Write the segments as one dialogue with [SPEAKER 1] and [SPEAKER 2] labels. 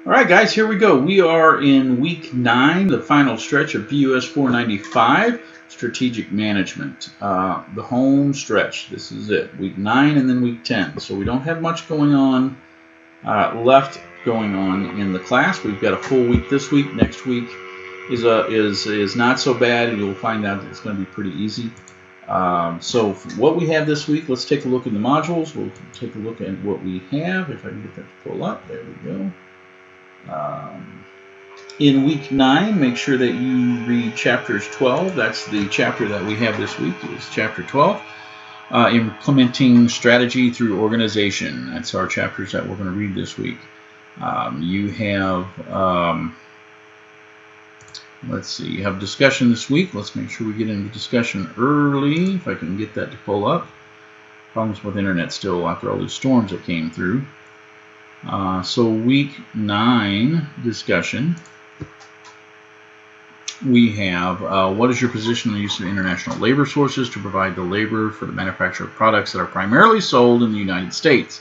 [SPEAKER 1] All right, guys, here we go. We are in week 9, the final stretch of BUS 495, strategic management. The home stretch. This is it. Week 9 and then week 10. So we don't have much going on left going on in the class. We've got a full week this week. Next week is not so bad. You'll find out that it's going to be pretty easy. So what we have this week, let's take a look at the modules. We'll take a look at what we have. If I can get that to pull up. There we go. In week 9, make sure that you read chapters 12. That's the chapter that we have this week, is chapter 12. Implementing strategy through organization. That's our chapters that we're going to read this week. You have, let's see, you have discussion this week. Let's make sure we get into discussion early, if I can get that to pull up. Problems with internet still after all these storms that came through. So week 9 discussion, we have what is your position on the use of international labor sources to provide the labor for the manufacture of products that are primarily sold in the United States?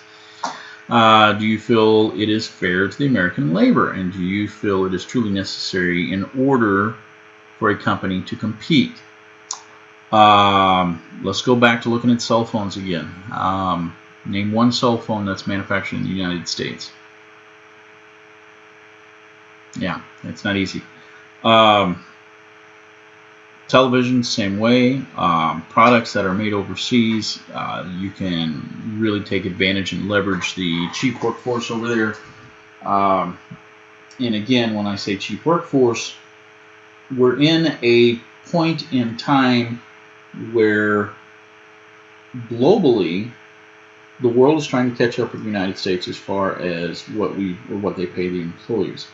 [SPEAKER 1] Do you feel it is fair to the American labor, and do you feel it is truly necessary in order for a company to compete? Let's go back to looking at cell phones again. Name one cell phone that's manufactured in the United States. Yeah, it's not easy. Television, same way. Products that are made overseas, you can really take advantage and leverage the cheap workforce over there. And again, when I say cheap workforce, we're in a point in time where globally the world is trying to catch up with the United States as far as what they pay the employees.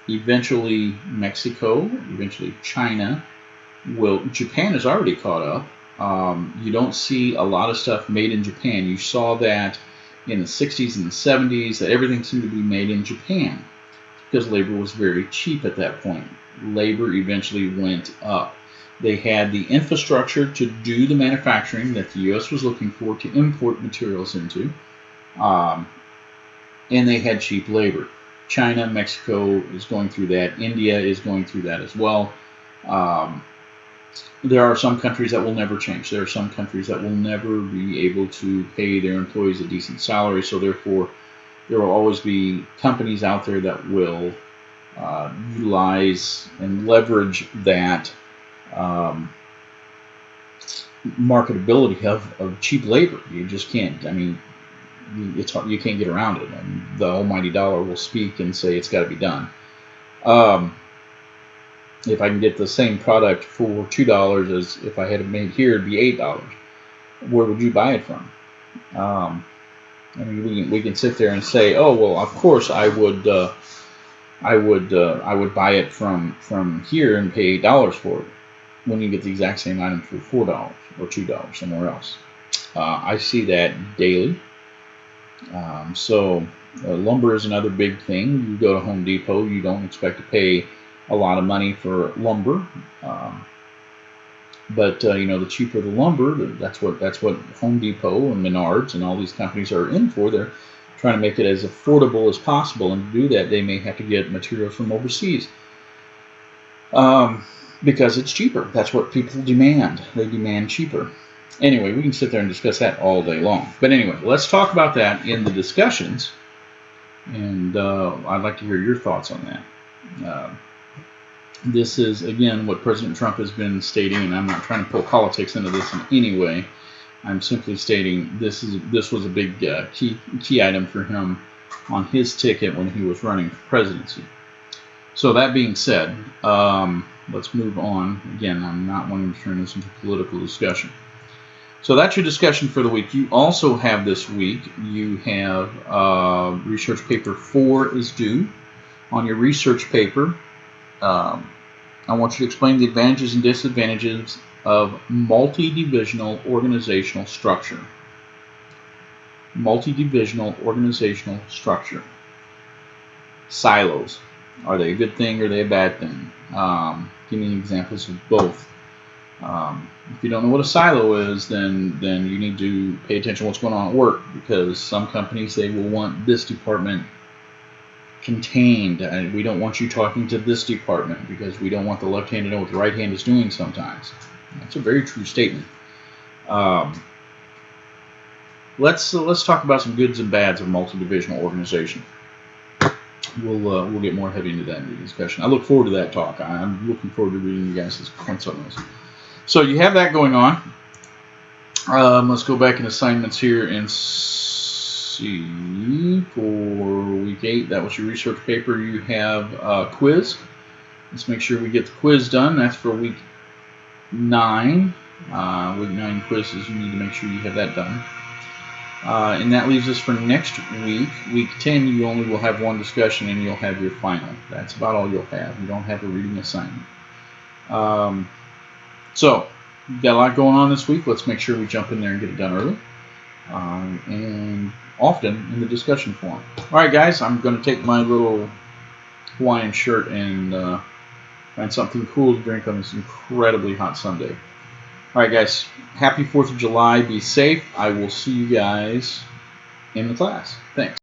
[SPEAKER 1] Eventually Mexico, eventually China, Japan has already caught up. You don't see a lot of stuff made in Japan. You saw that in the 60s and the 70s, that everything seemed to be made in Japan because labor was very cheap at that point. Labor eventually went up. They had the infrastructure to do the manufacturing that the U.S. was looking for to import materials into, and they had cheap labor. China, Mexico is going through that. India is going through that as well. There are some countries that will never change. There are some countries that will never be able to pay their employees a decent salary, so therefore there will always be companies out there that will utilize and leverage that marketability of cheap labor. You just can't. I mean, it's hard, you can't get around it. And the almighty dollar will speak and say it's got to be done. If I can get the same product for $2 as if I had it made here, it'd be $8. Where would you buy it from? I mean, we can sit there and say, oh well, of course I would buy it from here and pay $8 for it, when you get the exact same item for $4 or $2 somewhere else. I see that daily. Lumber is another big thing. You go to Home Depot, you don't expect to pay a lot of money for lumber, but the cheaper the lumber, that's what Home Depot and Menards and all these companies are in for. They're trying to make it as affordable as possible, and to do that, they may have to get materials from overseas. Because it's cheaper. That's what people demand. They demand cheaper. Anyway, we can sit there and discuss that all day long. But anyway, let's talk about that in the discussions. And I'd like to hear your thoughts on that. This is, again, what President Trump has been stating, and I'm not trying to pull politics into this in any way. I'm simply stating this was a big key item for him on his ticket when he was running for presidency. So that being said, let's move on. Again, I'm not wanting to turn this into political discussion. So that's your discussion for the week. You also have this week, you have research paper 4 is due. On your research paper, I want you to explain the advantages and disadvantages of multi-divisional organizational structure. Multi-divisional organizational structure. Silos. Are they a good thing or are they a bad thing? Give me examples of both. If you don't know what a silo is, then you need to pay attention to what's going on at work, because some companies, they will want this department contained. We don't want you talking to this department because we don't want the left hand to know what the right hand is doing sometimes. That's a very true statement. Let's talk about some goods and bads of multi-divisional organization. We'll get more heavy into that in the discussion. I look forward to that talk. I'm looking forward to reading you guys' comments on this. So you have that going on. Let's go back in assignments here and see for week 8. That was your research paper. You have a quiz. Let's make sure we get the quiz done. That's for week 9. Week 9 quizzes. You need to make sure you have that done. And that leaves us for next week. Week 10, you only will have one discussion and you'll have your final. That's about all you'll have. You don't have a reading assignment. So, you've got a lot going on this week. Let's make sure we jump in there and get it done early. And often in the discussion forum. Alright guys, I'm going to take my little Hawaiian shirt and find something cool to drink on this incredibly hot Sunday. Alright guys, happy 4th of July. Be safe. I will see you guys in the class. Thanks.